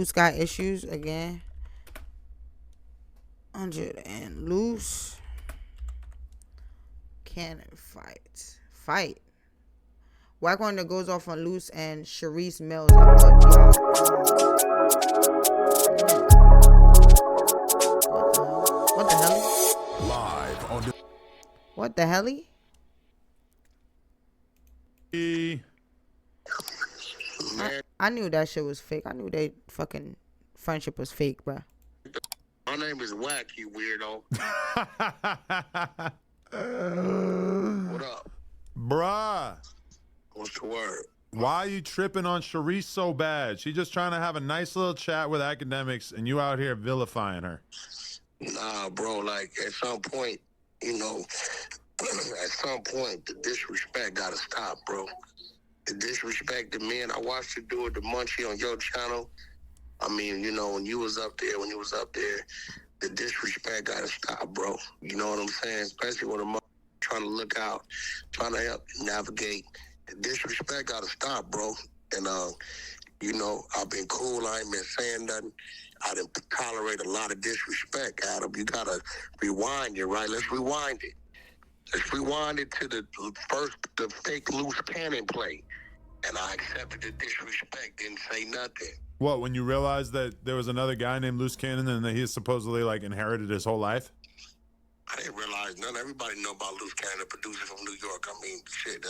Luce got issues again. 100 and Luce. Cannon fight. Wack one that goes off on Luce and Sharice Mills. I put what the hell? Live on What the hell? I knew that shit was fake. I knew they fucking friendship was fake, bro. My name is Wack, you weirdo. What up? Bruh. What's the word? Why are you tripping on Sharice so bad? She just trying to have a nice little chat with academics and you out here vilifying her. Nah, bro, like at some point, you know, at some point the disrespect gotta stop, bro. The disrespect to men. I watched you do it to Munchie on your channel. I mean, you know, when you was up there, the disrespect gotta stop, bro. You know what I'm saying? Especially when a mother trying to look out, trying to help you navigate. The disrespect gotta stop, bro. And you know, I've been cool. I ain't been saying nothing. I didn't tolerate a lot of disrespect, Adam. You gotta rewind it, right? Let's rewind it. Let's rewind it to the fake loose cannon play. And I accepted the disrespect, didn't say nothing. What, when you realized that there was another guy named Loose Cannon and that he supposedly like inherited his whole life? I didn't realize none. Everybody know about Loose Cannon, the producer from New York. I mean, shit,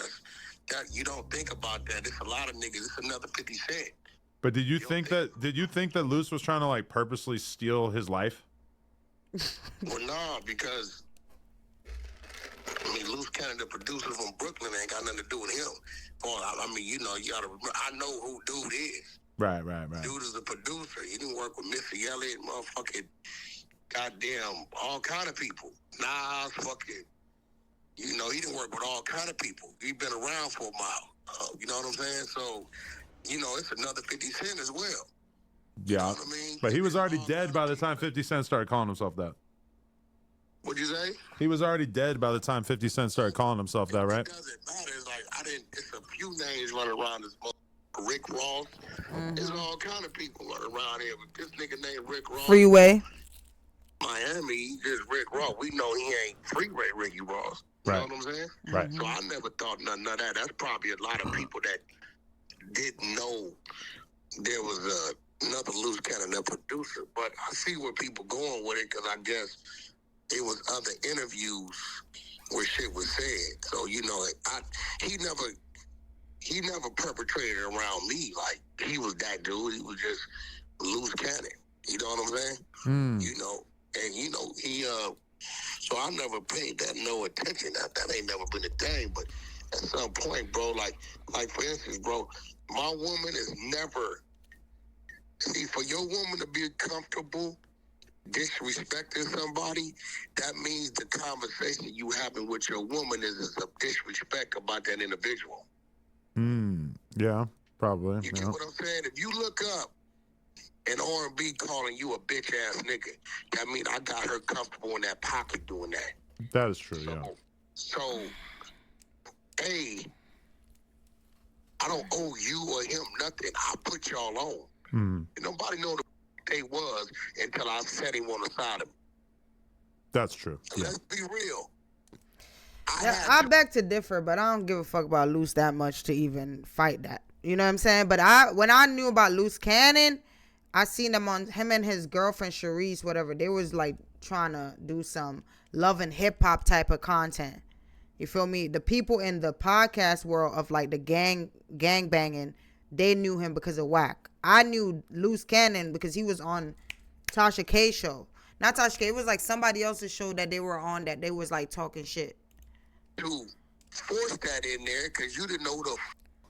that you don't think about that. It's a lot of niggas. It's another 50 Cent. But did you think that Loose was trying to like purposely steal his life? Well, nah, because I mean, Loose Cannon, the producer from Brooklyn, ain't got nothing to do with him. Well, I mean, you know, you gotta remember. I know who dude is. Right. Dude is a producer. He didn't work with Missy Elliott, motherfucking goddamn all kind of people. Nas, fucking, you know, he didn't work with all kind of people. He been around for a while. You know what I'm saying? So, you know, it's another 50 Cent as well. Yeah. You know what I mean? But he was already dead by the time 50 Cent started calling himself that. What'd you say? He was already dead by the time 50 Cent started calling himself that, right? It doesn't matter. It's like, it's a few names running around this motherfucker. Rick Ross. There's all kind of people running around here. But this nigga named Rick Ross. Freeway. Miami, he just Rick Ross. We know he ain't Freeway Ricky Ross. You know what I'm saying? Right. So I never thought nothing of that. That's probably a lot of people that didn't know there was another Loose Cannon, a producer. But I see where people going with it because I guess it was other interviews where shit was said. So, you know, he never perpetrated around me like he was that dude. He was just Loose Cannon. You know what I'm saying? You know, and you know, so I never paid that no attention. That ain't never been a thing. But at some point, bro, like for instance, bro, my woman is never, see, for your woman to be comfortable disrespecting somebody, that means the conversation you having with your woman is a disrespect about that individual. Yeah, probably. You get what I'm saying? If you look up an R&B calling you a bitch ass nigga, that means I got her comfortable in that pocket doing that. That is true, yeah. So, hey, I don't owe you or him nothing. I put y'all on. And nobody know the they was until I set him on the side of me. That's true. So let's be real. I beg to differ, but I don't give a fuck about Luce that much to even fight that. You know what I'm saying? But when I knew about Loose Cannon, I seen him and his girlfriend Sharice, whatever. They was like trying to do some love and hip hop type of content. You feel me? The people in the podcast world of like the gang banging, they knew him because of Wack. I knew Loose Cannon because he was on Tasha K show. Not Tasha K. It was like somebody else's show that they were on that they was like talking shit. To force that in there because you didn't know who the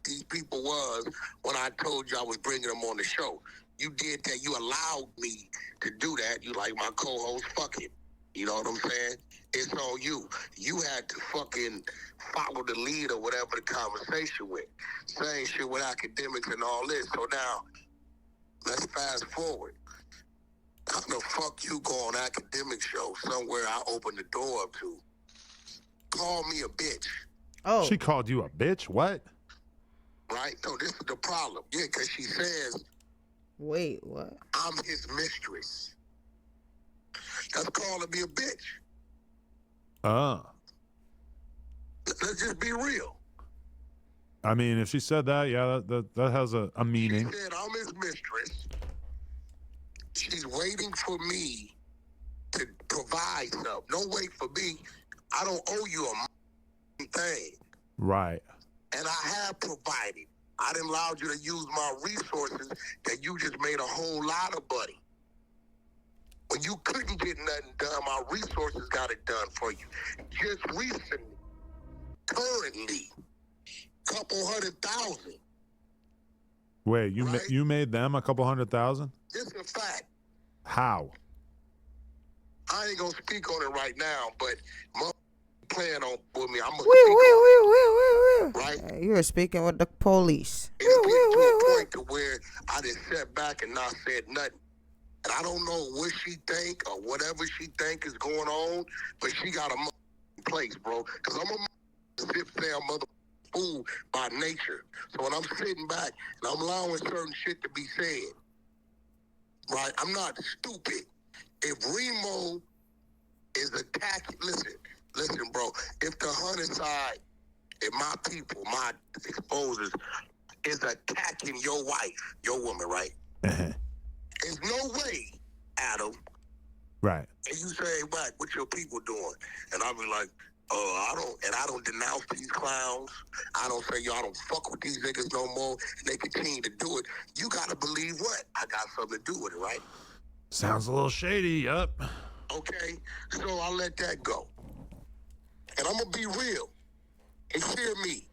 these people was when I told you I was bringing them on the show. You did that. You allowed me to do that. You like my co-host. Fuck it. You know what I'm saying? It's on you. You had to fucking follow the lead or whatever the conversation with. Same shit with academics and all this. So now, let's fast forward. How the fuck you go on academic show somewhere I open the door up to? Call me a bitch. Oh. She called you a bitch? What? Right? No, this is the problem. Yeah, because she says, Wait, what? I'm his mistress. That's calling me a bitch. Let's just be real. I mean, if she said that, yeah, that has a meaning. She said, I'm his mistress. She's waiting for me to provide something. Don't wait for me. I don't owe you a thing. Right. And I have provided. I didn't allow you to use my resources that you just made a whole lot of money. When you couldn't get nothing done, my resources got it done for you. Just recently, currently, couple 100,000. Wait, right? you made them a couple 100,000? It's a fact. How? I ain't gonna speak on it right now, but playing on with me. I'm gonna right? You were speaking with the police. It's getting to a point to where I just sat back and not said nothing. And I don't know what she think or whatever she think is going on, but she got a place, bro. Because I'm a sit-down mother fool by nature. So when I'm sitting back and I'm allowing certain shit to be said, right? I'm not stupid. If Remo is attacking, listen, bro. If the hunter side, if my people, my exposers, is attacking your wife, your woman, right? There's no way, Adam. Right. And you say, Wack, what your people doing? And I'll be like, I don't denounce these clowns. I don't say, I don't fuck with these niggas no more. And they continue to do it. You gotta believe what? I got something to do with it, right? Sounds a little shady, yup. Okay, so I'll let that go. And I'm gonna be real. And hear me.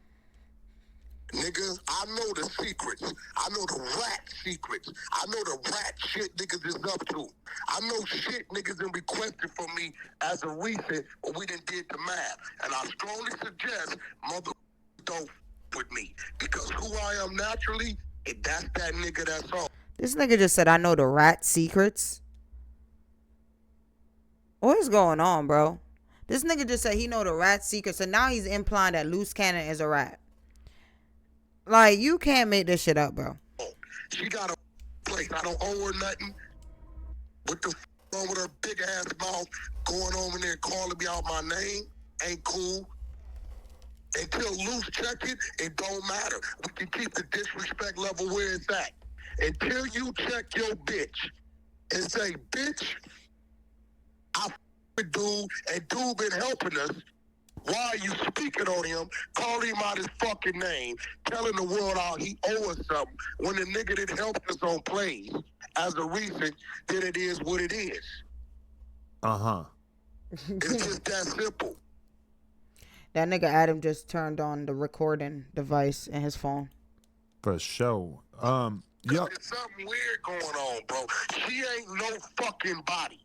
Niggas, I know the secrets. I know the rat secrets. I know the rat shit niggas is up to. I know shit niggas been requested from me as a recent, but we done did the math. And I strongly suggest mother don't with me. Because who I am naturally, that's that nigga that's on. This nigga just said, I know the rat secrets. What is going on, bro? This nigga just said he know the rat secrets, and now he's implying that Loose Cannon is a rat. Like, you can't make this shit up, bro. She got a place. I don't owe her nothing. What the f*** on with her big ass mouth going over there calling me out my name ain't cool. Until Loose check it, it don't matter. We can keep the disrespect level where it's at. Until you check your bitch and say, bitch, I f*** with dude, and dude been helping us. Why are you speaking on him, calling him out his fucking name, telling the world how he owe us something, when the nigga that helped us on plays as a recent, then it is what it is. Uh-huh. It's just that simple. That nigga Adam just turned on the recording device in his phone. For sure. There's something weird going on, bro. She ain't no fucking body.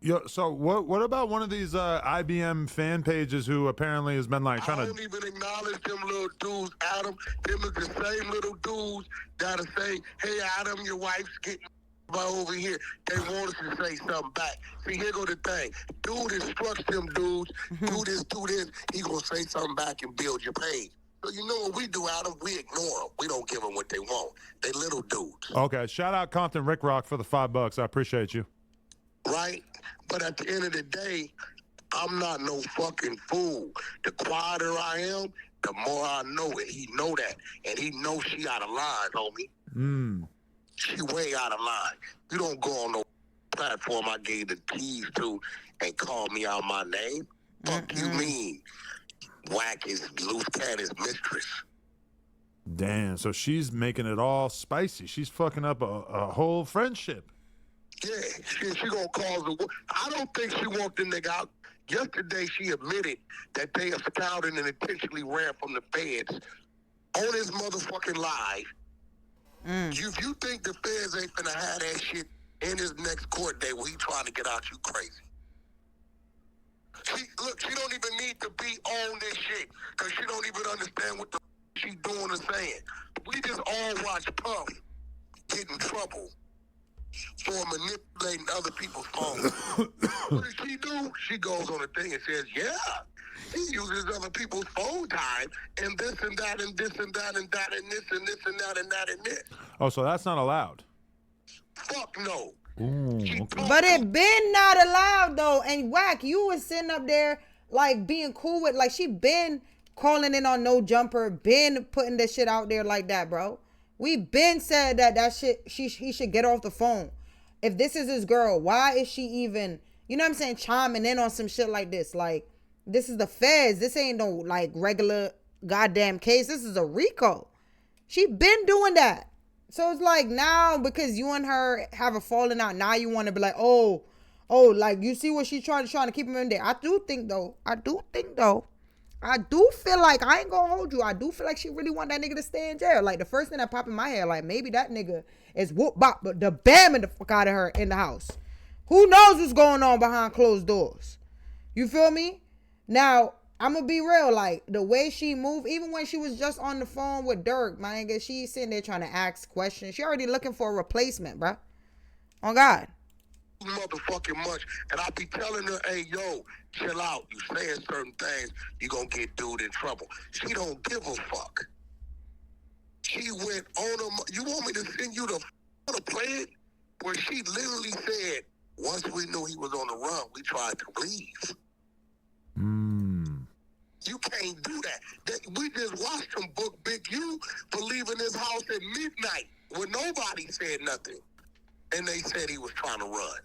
Yo, so what about one of these IBM fan pages who apparently has been like trying to... I don't even acknowledge them little dudes, Adam. Them is the same little dudes that'll say, hey, Adam, your wife's getting by over here. They want us to say something back. See, here go the thing. Dude instructs them dudes, do this, he gonna say something back and build your page. So you know what we do, Adam? We ignore them. We don't give them what they want. They little dudes. Okay, shout out Compton Rick Rock for the $5. I appreciate you. Right? But at the end of the day, I'm not no fucking fool. The quieter I am, the more I know it. He know that. And he knows she out of line, homie. She way out of line. You don't go on no platform I gave the keys to and call me out my name. Fuck you mean? Wack is Loose Cannon's mistress. Damn, so she's making it all spicy. She's fucking up a whole friendship. Yeah, she gonna cause the... I don't think she want the nigga out. Yesterday, she admitted that they have scouted and intentionally ran from the feds on his motherfucking live. If you think the feds ain't finna have that shit in his next court day where he trying to get out, you crazy. She don't even need to be on this shit because she don't even understand what the she doing or saying. We just all watch Puff get in trouble for manipulating other people's phones. What does she do? She goes on a thing and says, yeah, he uses other people's phone time and this and that and this and that and that and this and this and that and that and this. Oh, so that's not allowed. Fuck no. Ooh, okay. But it been not allowed though. And Wack, you was sitting up there like being cool with, like, she been calling in on no jumper, been putting this shit out there like that, bro. We been said that shit, he should get off the phone. If this is his girl, why is she even, you know what I'm saying, chiming in on some shit like this? Like, this is the feds. This ain't no like regular goddamn case. This is a RICO. She been doing that. So it's like now because you and her have a falling out, now you want to be like, oh, like you see what she's trying to keep him in there. I do think though, I do feel like, I ain't gonna hold you, I do feel like she really want that nigga to stay in jail. Like the first thing that popped in my head, like maybe that nigga is whoop bop, but the bamming the fuck out of her in the house. Who knows what's going on behind closed doors? You feel me? Now, I'm gonna be real, like the way she moved, even when she was just on the phone with Dirk, my nigga, she's sitting there trying to ask questions. She already looking for a replacement, bruh. On God. Motherfucking much, and I be telling her, hey, yo, chill out. You saying certain things, you gonna get dude in trouble. She don't give a fuck. She went on a, you want me to send you the plan where she literally said, once we knew he was on the run, we tried to leave. You can't do that. We just watched him book Big U for leaving his house at midnight when nobody said nothing. And they said he was trying to run.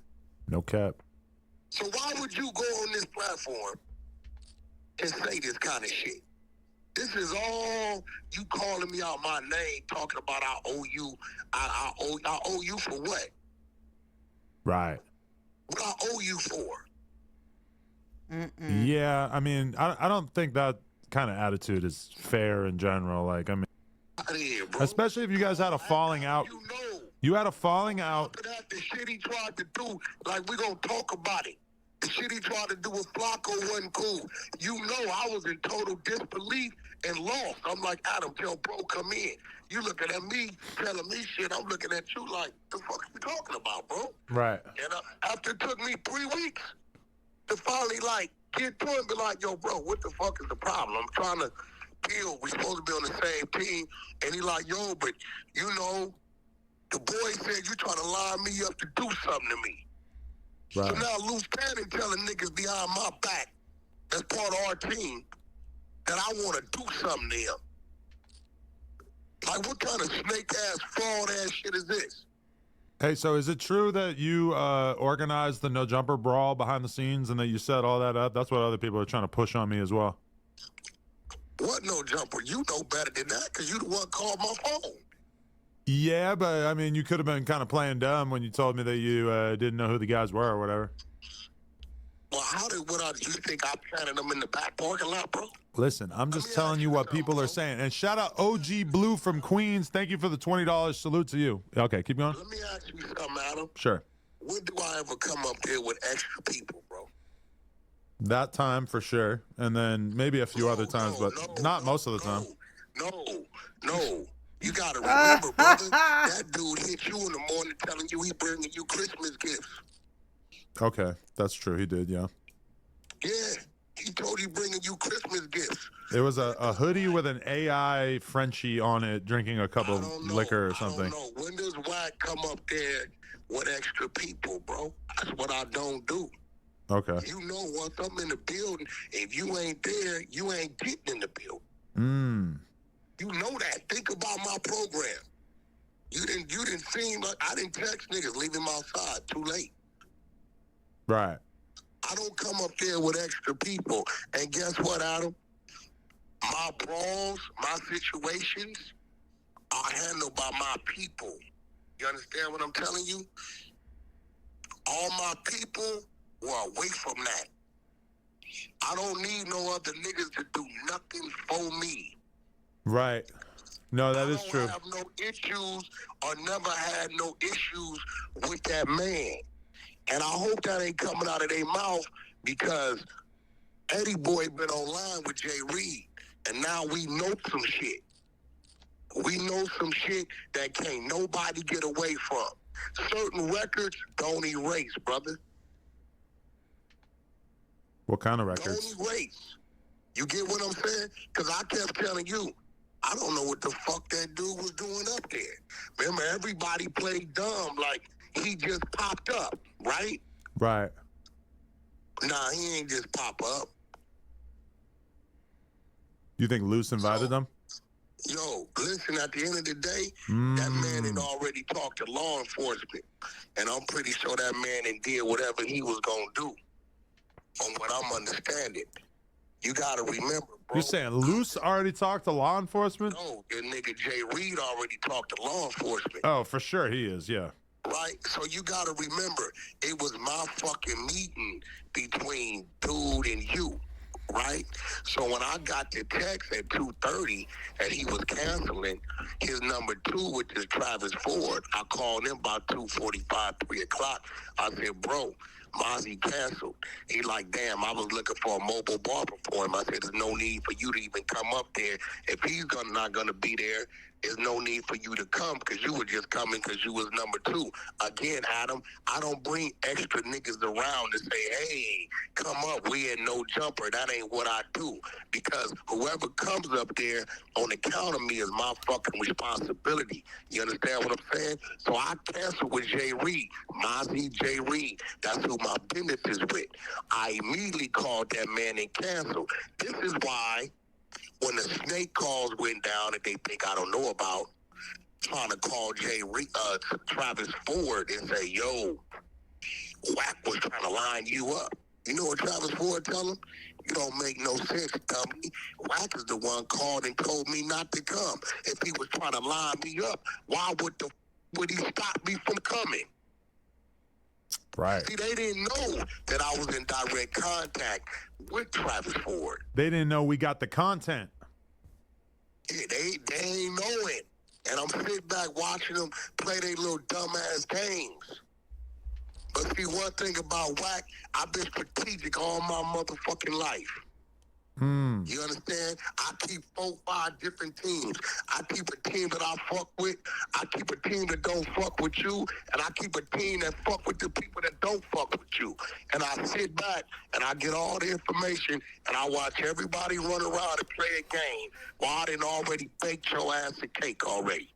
No cap. So why would you go on this platform and say this kind of shit? This is all you calling me out my name, talking about I owe you. I owe you for what? Right. What I owe you for? Yeah, I mean, I don't think that kind of attitude is fair in general. Like, I mean, especially if you guys had a falling out. You had a falling out. After that, the shit he tried to do, like, we gonna talk about it. The shit he tried to do with Flacco wasn't cool. You know, I was in total disbelief and lost. I'm like, Adam, tell bro, come in. You looking at me, telling me shit. I'm looking at you like, the fuck you talking about, bro? Right. And after it took me 3 weeks to finally, like, get to him and be like, yo, bro, what the fuck is the problem? I'm trying to build. We supposed to be on the same team. And he like, yo, but, you know, the boy said you trying to line me up to do something to me. Right. So now Luce Cannon telling niggas behind my back, that's part of our team, that I want to do something to him. Like, what kind of snake-ass, fraud-ass shit is this? Hey, so is it true that you organized the no jumper brawl behind the scenes and that you set all that up? That's what other people are trying to push on me as well. What no jumper? You know better than that because you the one called my phone. Yeah, but I mean, you could have been kind of playing dumb when you told me that you didn't know who the guys were or whatever. Well, you think I planted them in the back parking lot, bro? Listen, I'm just telling you what people are saying. And shout out OG Blue from Queens. Thank you for the $20. Salute to you. Okay, keep going. Let me ask you something, Adam. Sure. When do I ever come up there with extra people, bro? That time for sure. And then maybe a few other times, but not most of the time. No. You gotta remember, brother, that dude hit you in the morning telling you he bringing you Christmas gifts. Okay, that's true. He did, yeah. Yeah, he told you bringing you Christmas gifts. It was a hoodie with an AI Frenchie on it, drinking a cup of liquor or something. I don't know. When does Wack come up there with extra people, bro? That's what I don't do. Okay. You know, once I'm in the building, if you ain't there, you ain't getting in the building. You know that. Think about my program. You didn't seem like I didn't text niggas, leave him outside too late. Right. I don't come up there with extra people. And guess what, Adam? My brawls, my situations are handled by my people. You understand what I'm telling you? All my people were away from that. I don't need no other niggas to do nothing for me. Right. No, that is true. I don't have no issues or never had no issues with that man. And I hope that ain't coming out of their mouth because Eddie Boy been online with Jay Reed. And now we know some shit. We know some shit that can't nobody get away from. Certain records don't erase, brother. What kind of records? Don't erase. You get what I'm saying? Because I kept telling you, I don't know what the fuck that dude was doing up there. Remember, everybody played dumb. Like, he just popped up, right? Right. Nah, he ain't just pop up. You think Luce invited them? Yo, listen, at the end of the day, that man had already talked to law enforcement. And I'm pretty sure that man had did whatever he was going to do. From what I'm understanding. You got to remember, bro. You're saying Luce already talked to law enforcement? No, your nigga Jay Reed already talked to law enforcement. Oh, for sure he is, yeah. Right? So you got to remember, it was my fucking meeting between dude and you. Right? So when I got the text at 2:30 and he was canceling his number 2, which is Travis Ford, I called him about 2:45, 3 o'clock. I said, bro, Mozzie canceled. He like, damn, I was looking for a mobile barber for him. I said, there's no need for you to even come up there. If he's not going to be there, there's no need for you to come because you were just coming because you was number 2. Again, Adam, I don't bring extra niggas around to say, hey, come up, we ain't no jumper. That ain't what I do. Because whoever comes up there on account of me is my fucking responsibility. You understand what I'm saying? So I canceled with Jay Reed, Mozzie Jay Reed. That's who my business is with. I immediately called that man and canceled. This is why when the snake calls went down that they think I don't know about, trying to call Travis Ford and say, yo, Wack was trying to line you up. You know what Travis Ford tell him? You don't make no sense, dummy. Wack is the one called and told me not to come. If he was trying to line me up, why would he stop me from coming? Right. See, they didn't know that I was in direct contact with Travis Ford. They didn't know we got the content. Yeah, they ain't know it. And I'm sitting back watching them play their little dumbass games. But see, one thing about Wack, I've been strategic all my motherfucking life. You understand? I keep 4, 5 different teams. I keep a team that I fuck with. I keep a team that don't fuck with you. And I keep a team that fuck with the people that don't fuck with you. And I sit back and I get all the information and I watch everybody run around and play a game while I done already baked your ass a cake already.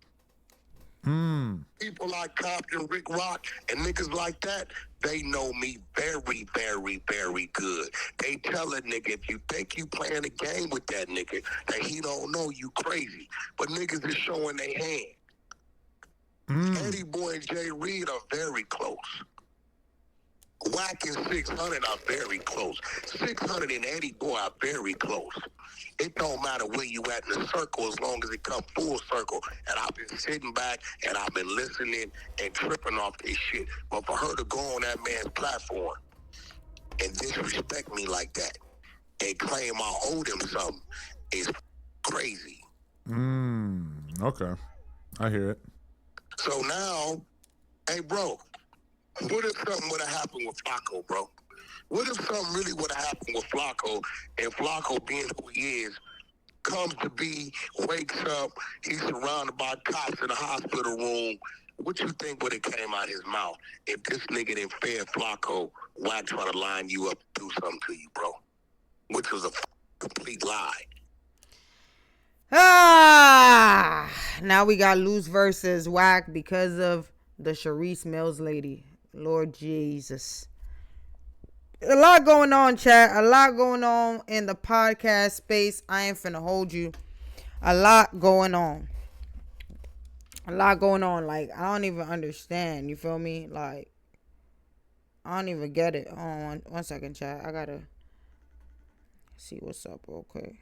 People like Compton, Rick Rock, and niggas like that, they know me very, very, very good. They tell a nigga, if you think you playing a game with that nigga, that he don't know you crazy. But niggas is showing their hand. Eddie Boy and Jay Reed are very close. Wack and 600 are very close. 600 and Eddie Boy are very close. It don't matter where you at in the circle as long as it come full circle. And I've been sitting back and I've been listening and tripping off this shit. But for her to go on that man's platform and disrespect me like that and claim I owed him something is crazy. Okay. I hear it. So now, hey, bro, what if something would have happened with Flacco, bro? What if something really would have happened with Flacco and Flacco being who he is, comes to be, wakes up, he's surrounded by cops in the hospital room. What you think would have came out his mouth if this nigga didn't fed Flacco while trying to line you up to do something to you, bro? Which was a complete lie. Now we got Luce versus Wack because of the Sharice Mills lady. Lord Jesus. A lot going on, chat. A lot going on in the podcast space. I ain't finna hold you. A lot going on. A lot going on. Like, I don't even understand. You feel me? Like, I don't even get it. Hold on one second, chat. I gotta see what's up real quick.